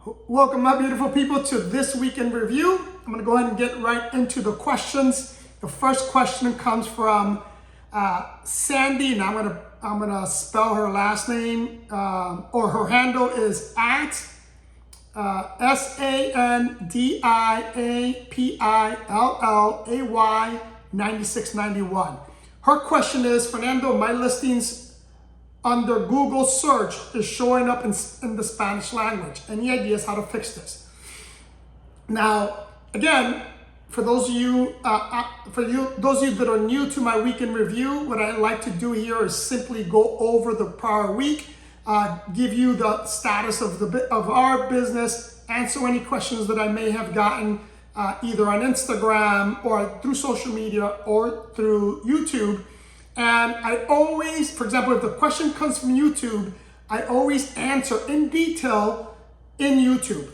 Welcome, my beautiful people, to this week in review. I'm going to go ahead and get right into the questions. The first question comes from Sandy, and I'm gonna spell her last name, or her handle is at SANDIAPILLAY 9691. Her question is, Fernando, my listings under Google search is showing up in the Spanish language. Any ideas how to fix this? Now, again, for those of you that are new to my week in review, what I like to do here is simply go over the prior week, give you the status of our business, answer any questions that I may have gotten either on Instagram or through social media or through YouTube. And I always, for example, if the question comes from YouTube, I always answer in detail in YouTube.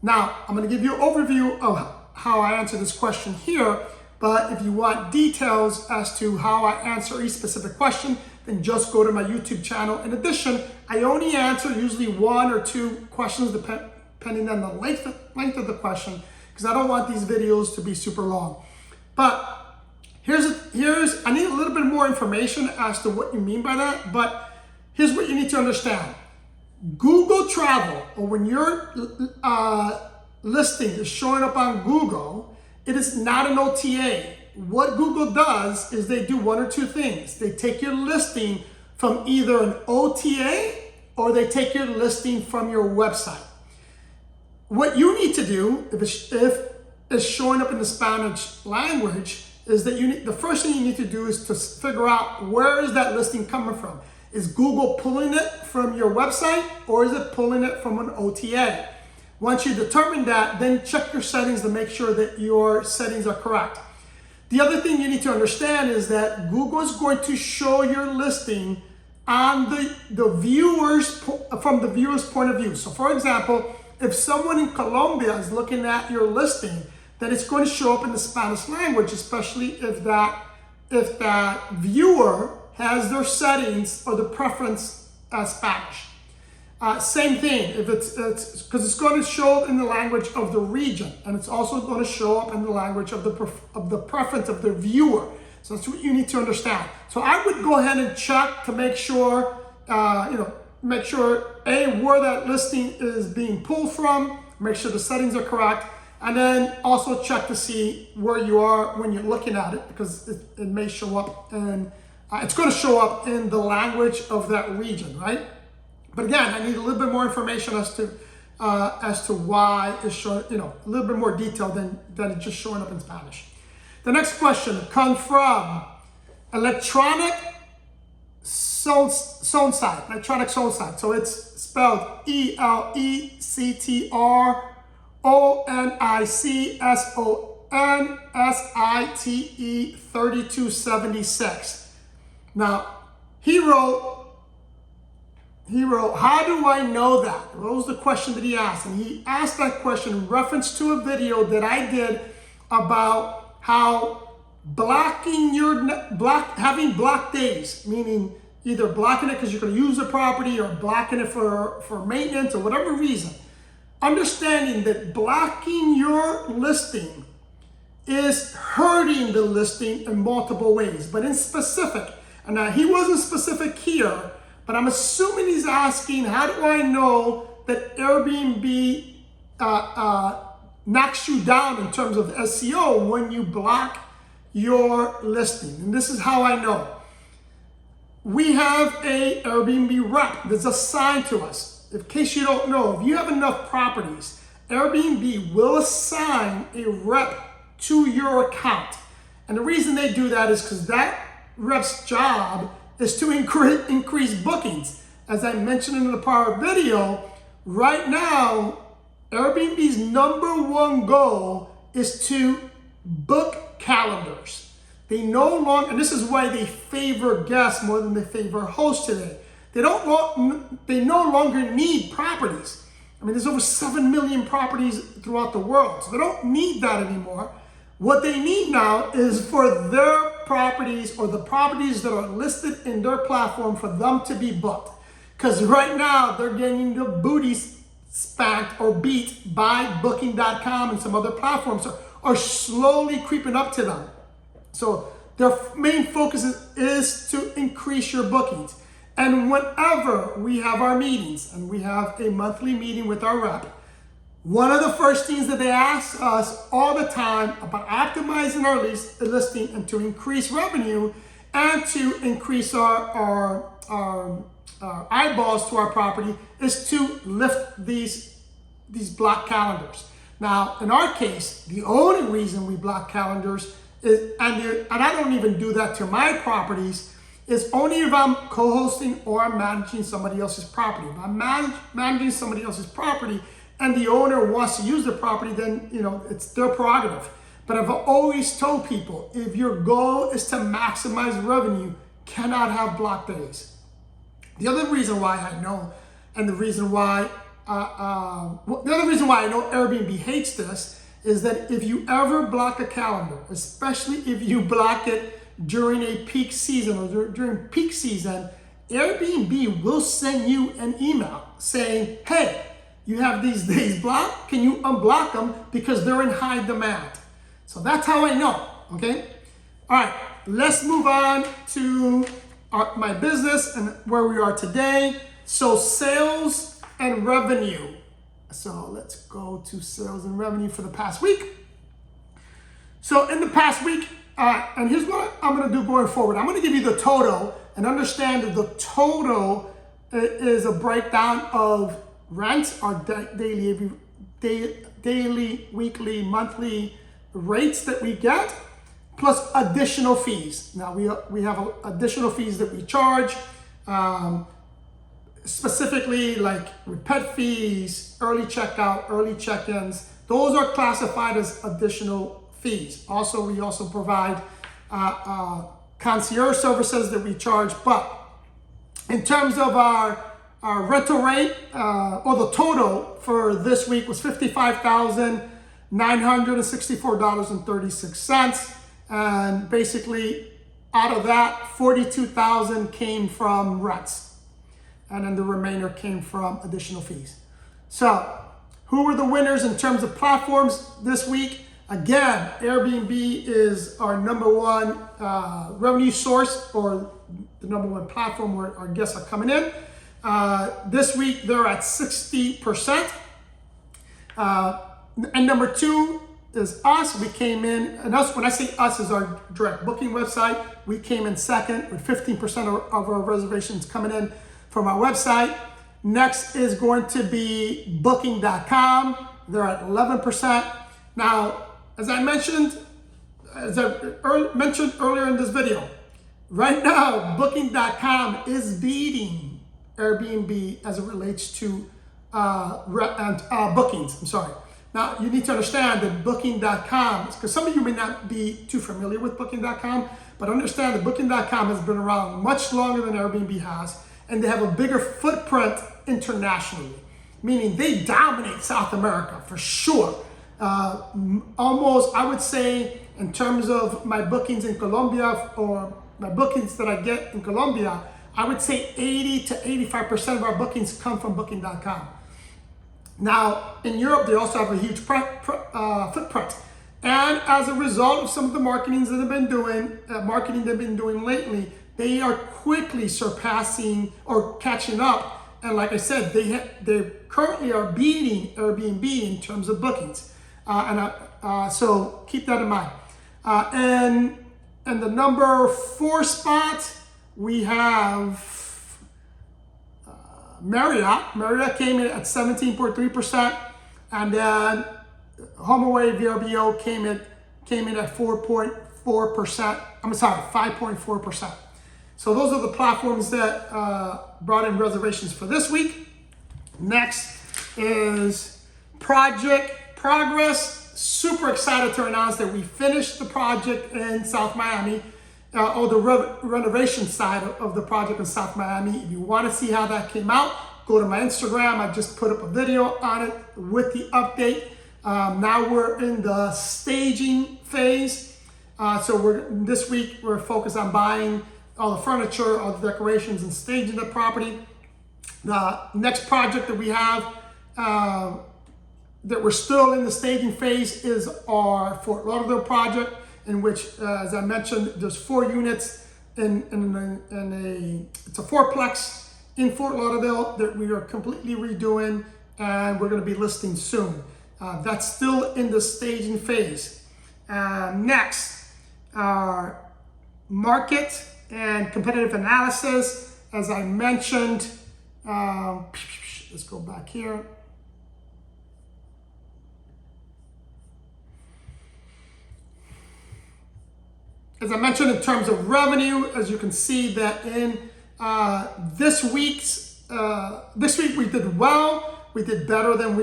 Now, I'm going to give you an overview of how I answer this question here, but if you want details as to how I answer each specific question, then just go to my YouTube channel. In addition, I only answer usually one or two questions depending on the length of the question, because I don't want these videos to be super long. But I need a little bit more information as to what you mean by that, but here's what you need to understand. Google Travel, or when your listing is showing up on Google, it is not an OTA. What Google does is they do one or two things. They take your listing from either an OTA or they take your listing from your website. What you need to do, if it's showing up in the Spanish language, is that the first thing you need to do is to figure out, where is that listing coming from? Is Google pulling it from your website, or is it pulling it from an OTA? Once you determine that, then check your settings to make sure that your settings are correct. The other thing you need to understand is that Google is going to show your listing on from the viewer's point of view. So for example, if someone in Colombia is looking at your listing, then it's going to show up in the Spanish language, especially if that viewer has their settings or the preference as Spanish. Same thing, if it's because it's going to show up in the language of the region, and it's also going to show up in the language of the preference of the viewer. So that's what you need to understand. So I would go ahead and check to make sure, make sure where that listing is being pulled from, make sure the settings are correct. And then also check to see where you are when you're looking at it, because it may show up and it's going to show up in the language of that region, right? But again, I need a little bit more information as to why it's showing, a little bit more detail than it just showing up in Spanish. The next question comes from Electronic Sound Site. So it's spelled ELECTRONICSONSITE 3276. Now, he wrote, how do I know that? What was the question that he asked? And he asked that question in reference to a video that I did about how having block days, meaning either blocking it because you're going to use the property or blocking it for maintenance or whatever reason. Understanding that blocking your listing is hurting the listing in multiple ways, but in specific. And now he wasn't specific here, but I'm assuming he's asking, how do I know that Airbnb knocks you down in terms of SEO when you block your listing? And this is how I know. We have a Airbnb rep that's assigned to us. In case you don't know, if you have enough properties, Airbnb will assign a rep to your account. And the reason they do that is because that rep's job is to increase bookings. As I mentioned in the prior video, right now, Airbnb's #1 goal is to book calendars. They no longer, and this is why they favor guests more than they favor hosts today. They no longer need properties. I mean, there's over 7 million properties throughout the world, so they don't need that anymore. What they need now is for their properties or the properties that are listed in their platform for them to be booked. Because right now they're getting the booty spanked or beat by Booking.com and some other platforms are slowly creeping up to them. So their main focus is to increase your bookings. And whenever we have our meetings, and we have a monthly meeting with our rep, one of the first things that they ask us all the time about optimizing our listing and to increase revenue and to increase our eyeballs to our property is to lift these block calendars. Now, in our case, the only reason we block calendars is, and I don't even do that to my properties, is only if I'm co-hosting or I'm managing somebody else's property. If I'm managing somebody else's property and the owner wants to use the property, then it's their prerogative. But I've always told people, if your goal is to maximize revenue, cannot have block days. The other reason why I know, and the reason why I know Airbnb hates this, is that if you ever block a calendar, especially if you block it during a peak season or during peak season, Airbnb will send you an email saying, hey, you have these days blocked, can you unblock them because they're in high demand? So that's how I know, okay? All right, let's move on to my business and where we are today. So sales and revenue. So let's go to sales and revenue for the past week. So in the past week, and here's what I'm gonna do going forward. I'm gonna give you the total and understand that the total is a breakdown of rents, our daily, weekly, monthly rates that we get, plus additional fees. Now we have additional fees that we charge, specifically like with pet fees, early checkout, early check-ins. Those are classified as additional fees. Also, we also provide concierge services that we charge. But in terms of our rental rate, or the total for this week was $55,964.36. And basically out of that, $42,000 came from rents. And then the remainder came from additional fees. So who were the winners in terms of platforms this week? Again, Airbnb is our number one revenue source, or the number one platform where our guests are coming in. This week, they're at 60%. And number two is us. We came in, and us, when I say us, is our direct booking website. We came in second with 15% of our reservations coming in from our website. Next is going to be Booking.com. They're at 11%. Now, as I mentioned earlier in this video, right now, Booking.com is beating Airbnb as it relates to bookings. I'm sorry. Now, you need to understand that Booking.com, because some of you may not be too familiar with Booking.com, but understand that Booking.com has been around much longer than Airbnb has, and they have a bigger footprint internationally, meaning they dominate South America for sure. Almost, I would say, in terms of my bookings in Colombia, or my bookings that I get in Colombia, I would say 80 to 85% of our bookings come from Booking.com. Now, in Europe, they also have a huge footprint. And as a result of some of the marketing they've been doing lately, they are quickly surpassing or catching up. And like I said, they currently are beating Airbnb in terms of bookings. So keep that in mind. And the number 4 spot, we have Marriott. Marriott came in at 17.3%, and then HomeAway VRBO came in at 4.4%. I'm sorry, 5.4%. So those are the platforms that brought in reservations for this week. Next is Project Progress. Super excited to announce that we finished the project in South Miami, or the renovation side of the project in South Miami. If you want to see how that came out, go to my Instagram. I just put up a video on it with the update. Now we're in the staging phase. So this week we're focused on buying all the furniture, all the decorations, and staging the property. The next project that we have that we're still in the staging phase is our Fort Lauderdale project, in which, as I mentioned, there's 4 units it's a 4-plex in Fort Lauderdale that we are completely redoing, and we're going to be listing soon. That's still in the staging phase. Next, market and competitive analysis. As I mentioned, let's go back here. As I mentioned, in terms of revenue, as you can see that in this week we did well. We did better than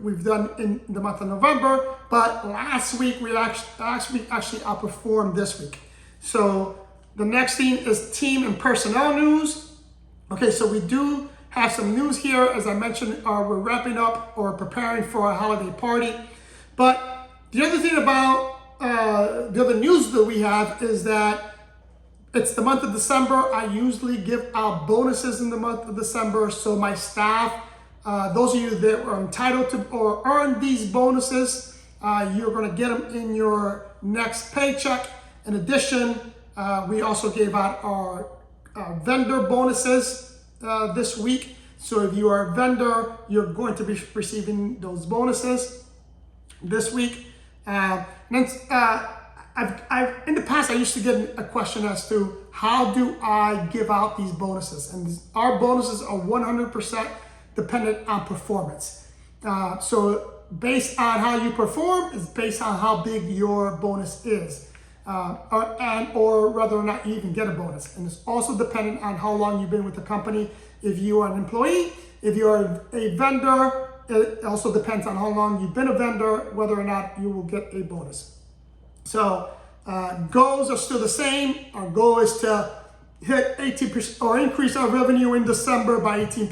we've done in the month of November, but last week we actually outperformed this week. So the next thing is team and personnel news. Okay, so we do have some news here. As I mentioned, we're wrapping up or preparing for a holiday party. But the other thing about the other news that we have is that it's the month of December. I usually give out bonuses in the month of December. So my staff, those of you that are entitled to or earn these bonuses, you're going to get them in your next paycheck. In addition, we also gave out our vendor bonuses this week. So if you are a vendor, you're going to be receiving those bonuses this week. In the past, I used to get a question as to how do I give out these bonuses? And our bonuses are 100% dependent on performance. So based on how you perform is based on how big your bonus is, or whether or not you even get a bonus. And it's also dependent on how long you've been with the company. If you are an employee, if you're a vendor, it also depends on how long you've been a vendor, whether or not you will get a bonus. So goals are still the same. Our goal is to hit 18% or increase our revenue in December by 18.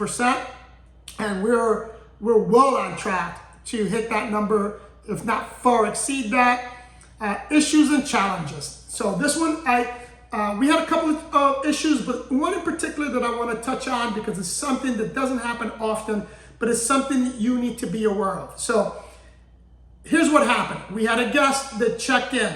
And we're well on track to hit that number, if not far exceed that. Issues and challenges. So this one, we had a couple of issues, but one in particular that I want to touch on because it's something that doesn't happen often, but it's something that you need to be aware of. So here's what happened. We had a guest that checked in.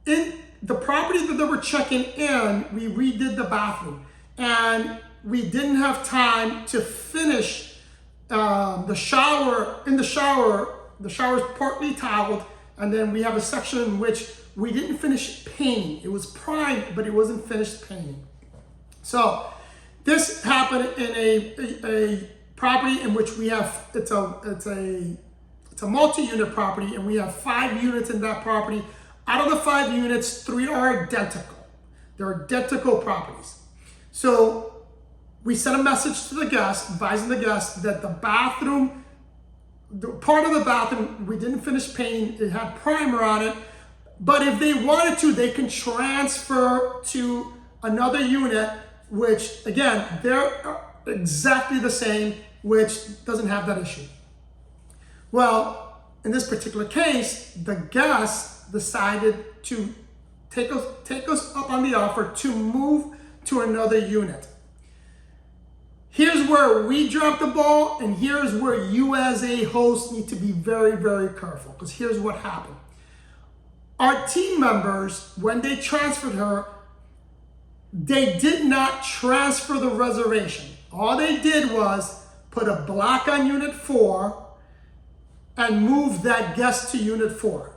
In the property that they were checking in, we redid the bathroom, and we didn't have time to finish the shower. In the shower is partly tiled, and then we have a section in which we didn't finish painting. It was primed, but it wasn't finished painting. So this happened in a property in which we have, it's a multi-unit property, and we have 5 units in that property. Out of the 5 units, 3 are identical. They're identical properties. So we sent a message to the guest, advising the guest that the bathroom, part of the bathroom, we didn't finish painting. It had primer on it, but if they wanted to, they can transfer to another unit, which again, they're exactly the same, which doesn't have that issue. Well, in this particular case, the guest decided to take us up on the offer to move to another unit. Here's where we dropped the ball, and here's where you as a host need to be very, very careful, because here's what happened. Our team members, when they transferred her, they did not transfer the reservation. All they did was put a block on unit 4 and move that guest to unit 4.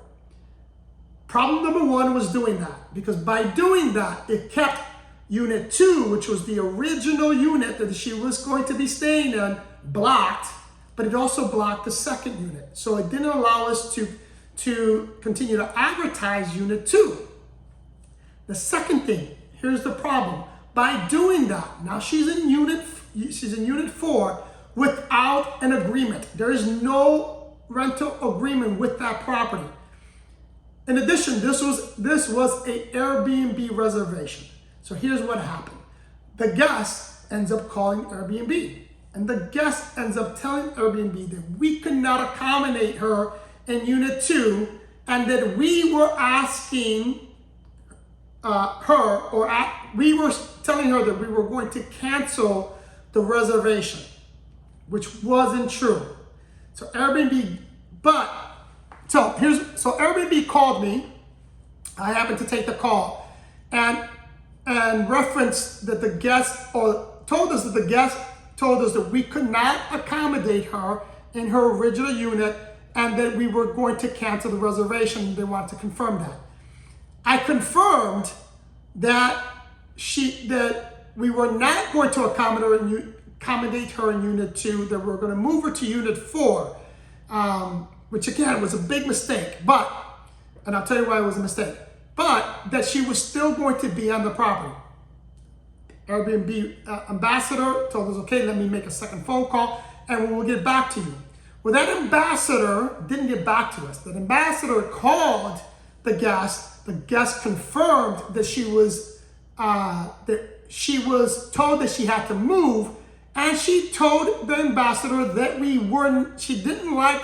Problem number 1 was doing that, because by doing that, it kept unit 2, which was the original unit that she was going to be staying in, blocked, but it also blocked the second unit. So it didn't allow us to continue to advertise unit 2. The second thing, here's the problem. By doing that, now she's in unit 4 without an agreement. There is no rental agreement with that property. In addition, this was a Airbnb reservation. So here's what happened. The guest ends up calling Airbnb, and the guest ends up telling Airbnb that we could not accommodate her in unit 2, and that we were asking we were telling her that we were going to cancel the reservation, which wasn't true. So Airbnb, so Airbnb called me. I happened to take the call and referenced that the guest, or told us that the guest told us that we could not accommodate her in her original unit and that we were going to cancel the reservation. They wanted to confirm that. I confirmed that we were not going to accommodate her in unit 2, that we were going to move her to unit 4, which again was a big mistake, and I'll tell you why it was a mistake, but that she was still going to be on the property. Airbnb ambassador told us, okay, let me make a second phone call and we'll get back to you. Well, that ambassador didn't get back to us. That ambassador called the guest. The guest confirmed that she was told that she had to move, and she told the ambassador that she didn't like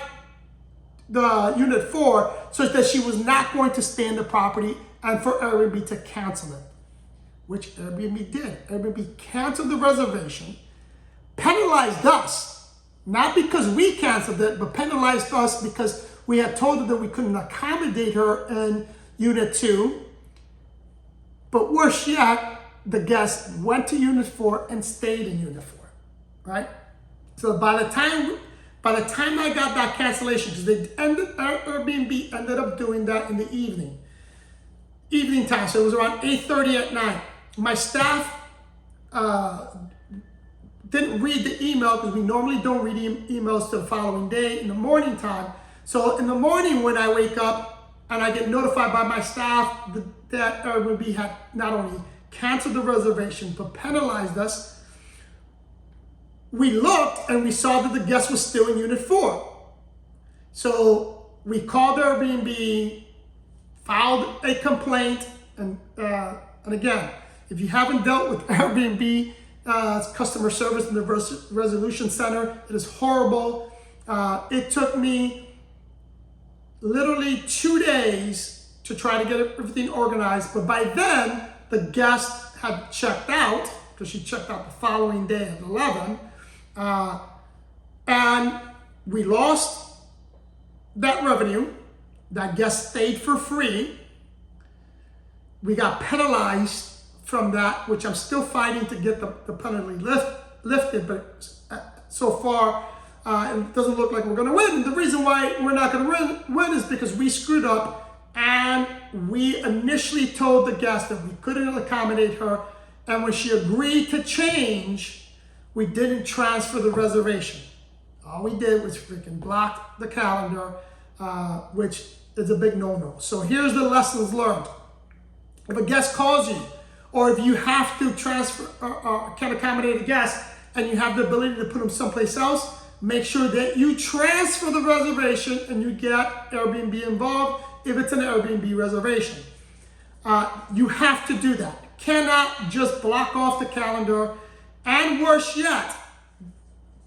the unit 4, such that she was not going to stay in the property and for Airbnb to cancel it, which Airbnb did. Airbnb canceled the reservation, penalized us, not because we canceled it, but penalized us because we had told her that we couldn't accommodate her in unit 2. But worse yet, the guest went to unit 4 and stayed in unit 4, right? So by the time I got that cancellation, because Airbnb ended up doing that in the evening time, so it was around 8:30 at night. My staff didn't read the email because we normally don't read emails till the following day in the morning time. So in the morning when I wake up and I get notified by my staff that Airbnb had not only canceled the reservation but penalized us, we looked and we saw that the guest was still in unit 4. So we called Airbnb, filed a complaint, and again, if you haven't dealt with Airbnb customer service in the resolution center, it is horrible. It took me literally 2 days to try to get everything organized, but by then the guest had checked out, because she checked out the following day at 11, and we lost that revenue. That guest stayed for free. We got penalized from that, which I'm still fighting to get the penalty lifted, but so far it doesn't look like we're going to win. The reason why we're not going to win is because we screwed up, and we initially told the guest that we couldn't accommodate her, and when she agreed to change, we didn't transfer the reservation. All we did was freaking block the calendar, which is a big no-no. So here's the lessons learned. If a guest calls you, or if you have to transfer or can't accommodate a guest and you have the ability to put them someplace else, make sure that you transfer the reservation and you get Airbnb involved if it's an Airbnb reservation. You have to do that. Cannot just block off the calendar. And worse yet,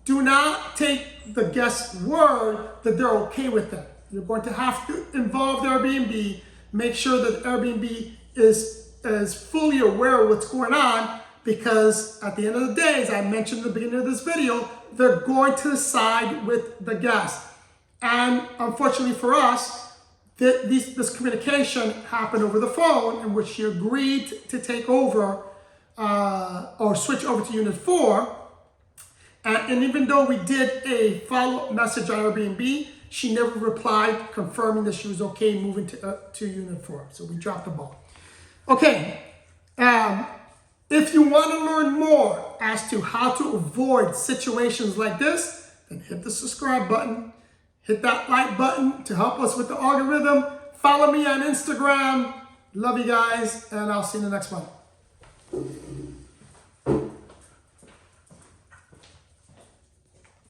do not take the guest's word that they're okay with it. You're going to have to involve the Airbnb, make sure that Airbnb is fully aware of what's going on, because at the end of the day, as I mentioned at the beginning of this video, they're going to side with the guest. And unfortunately for us, this communication happened over the phone, in which she agreed to take over or switch over to unit 4. And even though we did a follow-up message on Airbnb, she never replied confirming that she was okay moving to unit 4. So we dropped the ball. Okay, if you want to learn more as to how to avoid situations like this, then hit the subscribe button, hit that like button to help us with the algorithm. Follow me on Instagram. Love you guys, and I'll see you in the next one.